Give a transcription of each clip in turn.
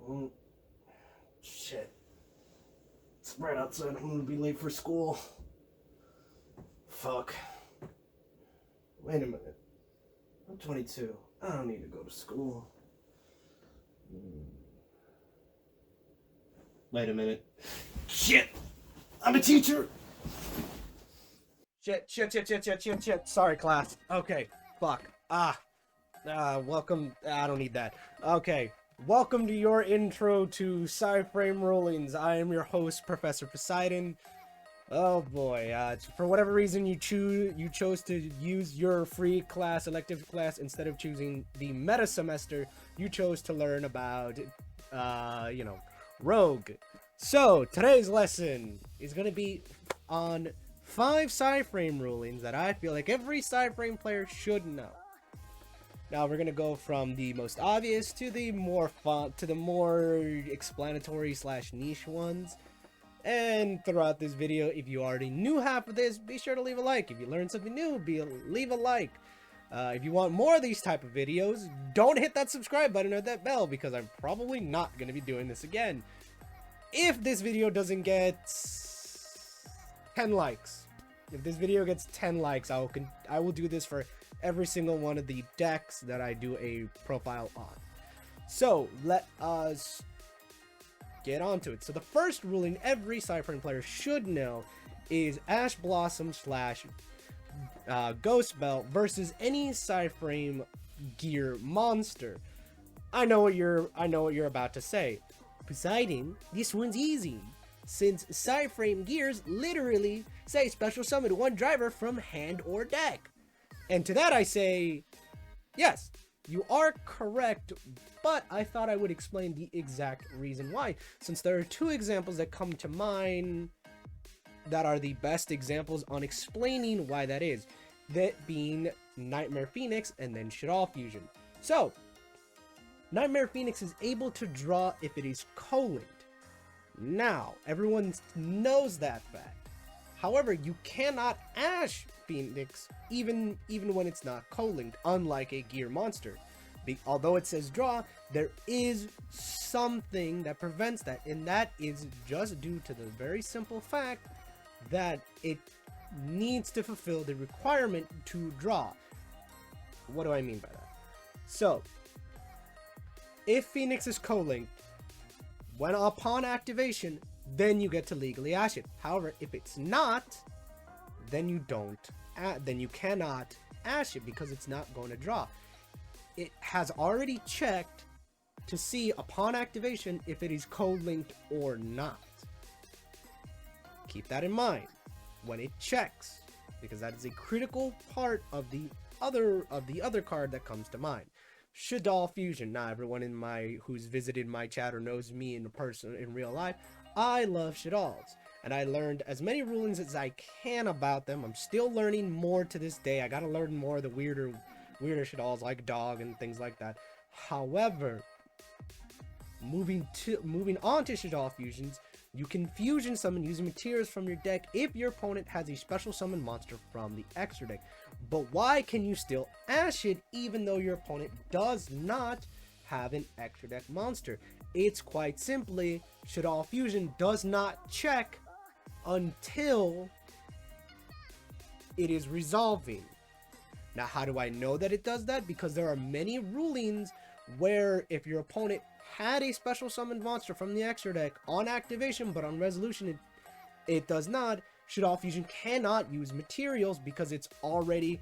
Mm, shit. It's right outside. I'm gonna be late for school. Fuck. Wait a minute. I'm 22. I don't need to go to school. Wait a minute. Shit! I'm a teacher! Shit. Sorry, class. Okay, fuck. Welcome. I don't need that. Okay. Welcome to your intro to Sci-Frame Rulings. I am your host, Professor Poseidon. Oh boy, for whatever reason you chose to use your free class, elective class, instead of choosing the meta semester, you chose to learn about, Rogue. So, today's lesson is going to be on 5 Sci-Frame rulings that I feel like every Sci-Frame player should know. Now we're gonna go from the most obvious to the more fun, to the more explanatory / niche ones. And throughout this video, if you already knew half of this, be sure to leave a like. If you learned something new, leave a like. If you want more of these type of videos, don't hit that subscribe button or that bell, because I'm probably not gonna be doing this again. If this video doesn't get 10 likes, if this video gets 10 likes, I will do this for every single one of the decks that I do a profile on. So let us get onto it. So the first ruling every Sci-Frame player should know is Ash Blossom / Ghost Belt versus any Sci-Frame gear monster. I know what you're about to say. Poseidon, this one's easy, since Sci-Frame gears literally say special summon one driver from hand or deck. And to that I say, yes, you are correct, but I thought I would explain the exact reason why, since there are 2 examples that come to mind that are the best examples on explaining why that is, that being Nightmare Phoenix and then Shaddoll Fusion. So, Nightmare Phoenix is able to draw if it is co-linked. Now, everyone knows that fact. However, you cannot Ash Phoenix even when it's not co-linked, unlike a gear monster. Although it says draw, there is something that prevents that, and that is just due to the very simple fact that it needs to fulfill the requirement to draw. What do I mean by that? So, if Phoenix is co-linked, when upon activation, then you get to legally Ash it. However, if it's not, then you cannot Ash it because it's not going to draw. It has already checked to see upon activation if it is co-linked or not. Keep that in mind when it checks, because that is a critical part of the other card that comes to mind. Shaddoll Fusion. Now, everyone who's visited my chat or knows me in real life, I love Shaddolls, and I learned as many rulings as I can about them. I'm still learning more to this day. I gotta learn more of the weirder Shaddolls like Dog and things like that. However, moving on to Shaddoll Fusions, you can fusion summon using materials from your deck if your opponent has a special summon monster from the extra deck. But why can you still Ash it even though your opponent does not have an extra deck monster? It's quite simply, Shaddoll Fusion does not check until it is resolving. Now, how do I know that it does that? Because there are many rulings where if your opponent had a special summoned monster from the extra deck on activation, but on resolution it does not, Shaddoll Fusion cannot use materials because it's already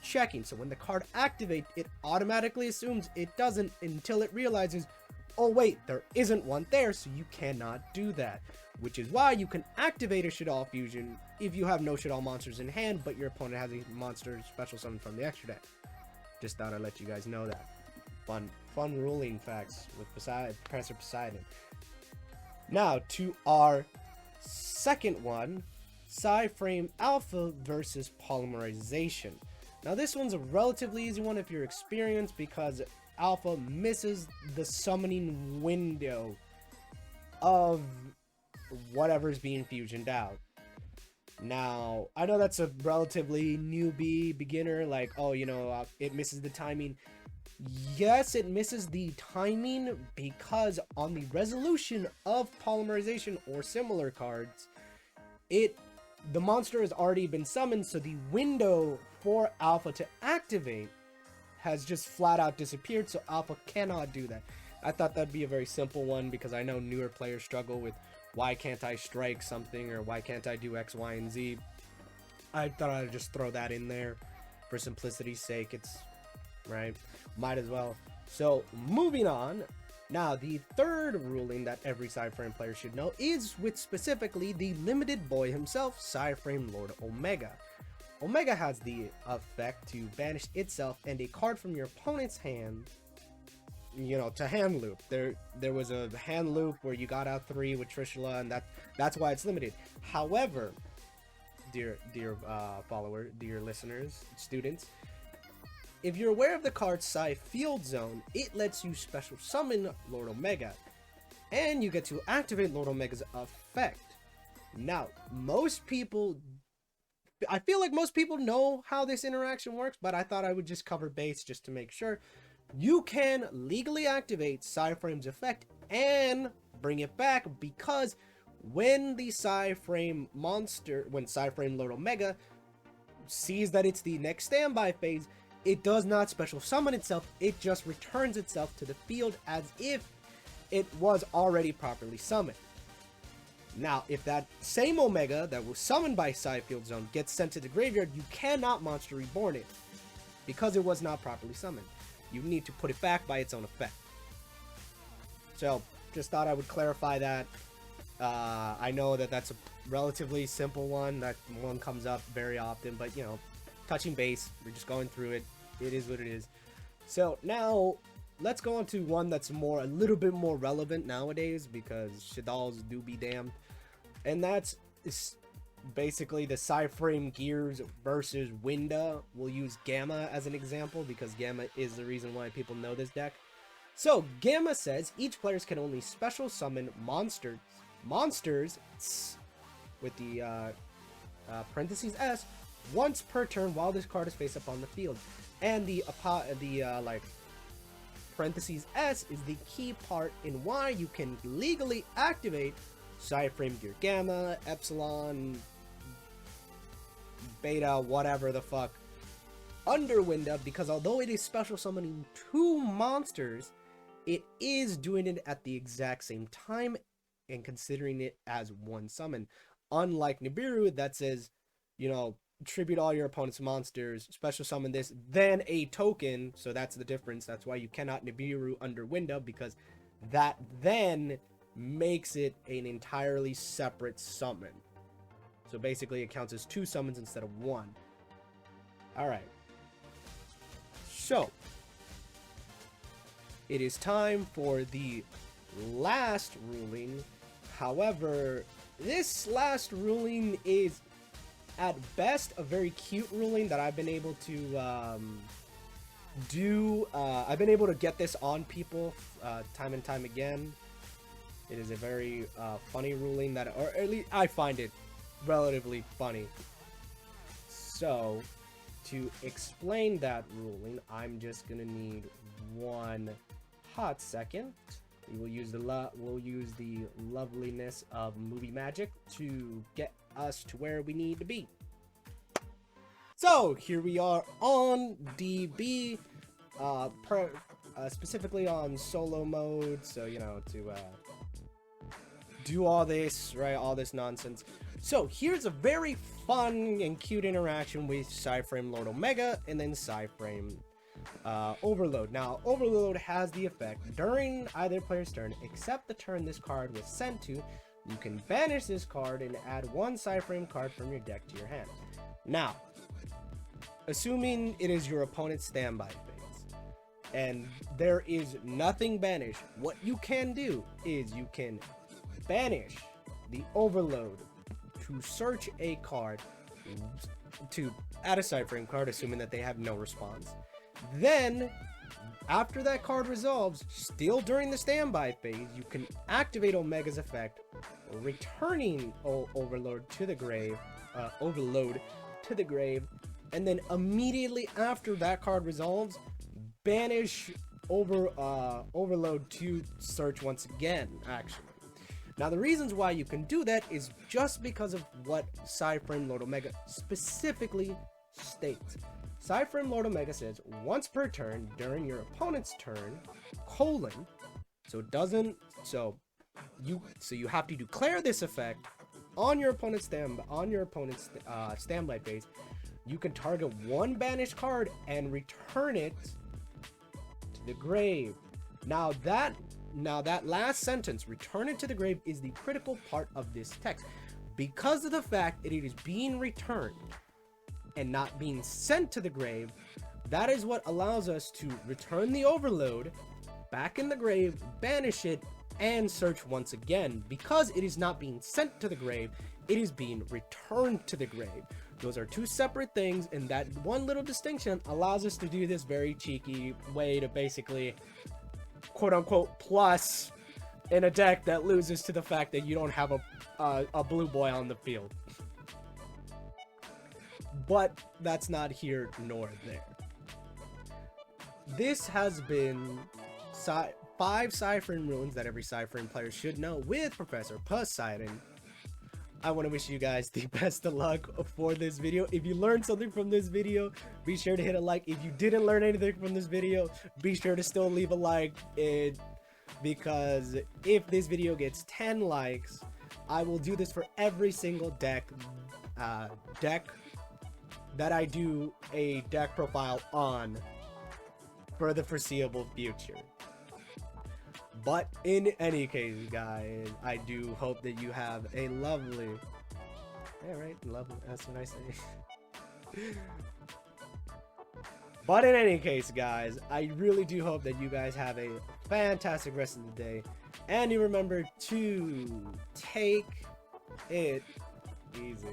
checking. So when the card activates, it automatically assumes it doesn't until it realizes, oh wait, there isn't one there, so you cannot do that. Which is why you can activate a Shaddoll Fusion if you have no Shaddoll monsters in hand, but your opponent has a monster special summon from the extra deck. Just thought I'd let you guys know that. Fun ruling facts with Professor Poseidon. Now to our second one, Sci-Frame Alpha versus Polymerization. Now this one's a relatively easy one if you're experienced, because Alpha misses the summoning window of whatever's being fusioned out. Now, I know that's a relatively newbie beginner, like, oh, it misses the timing. Yes, it misses the timing because on the resolution of polymerization or similar cards, the monster has already been summoned, so the window for Alpha to activate has just flat out disappeared, so Alpha cannot do that. I thought that'd be a very simple one because I know newer players struggle with why can't I strike something or why can't I do X, Y, and Z. I thought I'd just throw that in there for simplicity's sake. It's right, might as well. So moving on. Now, the third ruling that every Cyframe player should know is with specifically the limited boy himself, Cyframe Lord Omega. Omega has the effect to banish itself and a card from your opponent's hand, you know, to hand loop. There was a hand loop where you got out 3 with Trishula, and that's why it's limited. However, dear follower, dear listeners, students, if you're aware of the card Psy Field Zone, it lets you special summon Lord Omega, and you get to activate Lord Omega's effect. Now, I feel like most people know how this interaction works, but I thought I would just cover base just to make sure. You can legally activate Cyframe's effect and bring it back, because when the Cyframe Lord Omega sees that it's the next standby phase, it does not special summon itself, it just returns itself to the field as if it was already properly summoned. Now, if that same Omega that was summoned by Psy Field Zone gets sent to the graveyard, you cannot Monster Reborn it, because it was not properly summoned. You need to put it back by its own effect. So, just thought I would clarify that. I know that that's a relatively simple one, that one comes up very often, but you know, touching base, we're just going through it. It is what it is. So now let's go on to one that's a little bit more relevant nowadays, because Shadalls do be damned, and that's basically the Cyframe Gears versus Winda. We'll use Gamma as an example because Gamma is the reason why people know this deck. So Gamma says each player can only special summon monsters with the parentheses S once per turn while this card is face up on the field. And the parentheses S is the key part in why you can legally activate Cyframe Gear Gamma, Epsilon, Beta, whatever the fuck, under Winda, because although it is special summoning 2 monsters, it is doing it at the exact same time and considering it as one summon. Unlike Nibiru that says, you know, tribute all your opponent's monsters, special summon this, then a token. So that's the difference. That's why you cannot Nibiru under Winda, because that then makes it an entirely separate summon. So basically it counts as 2 summons instead of 1. Alright. So it is time for the last ruling. However, this last ruling is at best a very cute ruling that I've been able to do. I've been able to get this on people time and time again. It is a very funny ruling that, or at least I find it relatively funny. So to explain that ruling, I'm just gonna need one hot second. We'll use the loveliness of movie magic to get us to where we need to be. So here we are on DB, specifically on solo mode. So you know, to do all this, right, all this nonsense. So here's a very fun and cute interaction with Cyframe Lord Omega and then Cyframe Overload. Now, Overload has the effect during either player's turn, except the turn this card was sent to, you can banish this card and add 1 Cyframe card from your deck to your hand. Now, assuming it is your opponent's standby phase, and there is nothing banished, what you can do is you can banish the Overload to search a card, to add a Cyframe card, assuming that they have no response. Then, after that card resolves, still during the standby phase, you can activate Omega's effect, returning Overload to the grave, and then immediately after that card resolves, banish overload to search once again, actually. Now, the reasons why you can do that is just because of what Cyframe Lord Omega specifically states. Cyframe Lord Omega says, once per turn during your opponent's turn, so you have to declare this effect on your opponent's standby phase. You can target one banished card and return it to the grave. Now that last sentence, return it to the grave, is the critical part of this text. Because of the fact that it is being returned and not being sent to the grave, that is what allows us to return the overload back in the grave, banish it, and search once again. Because it is not being sent to the grave, it is being returned to the grave. Those are two separate things, and that one little distinction allows us to do this very cheeky way to basically quote-unquote plus in a deck that loses to the fact that you don't have a blue boy on the field. But that's not here nor there. This has been 5 Cyframe rules that every Cyframe player should know with Professor Poseidon. I want to wish you guys the best of luck for this video. If you learned something from this video, be sure to hit a like. If you didn't learn anything from this video, be sure to still leave a like, because if this video gets 10 likes, I will do this for every single deck that I do a deck profile on for the foreseeable future. But in any case, guys, I do hope that you have a lovely... Yeah, right? Lovely. That's what I say. But in any case, guys, I really do hope that you guys have a fantastic rest of the day. And you remember to take it easy.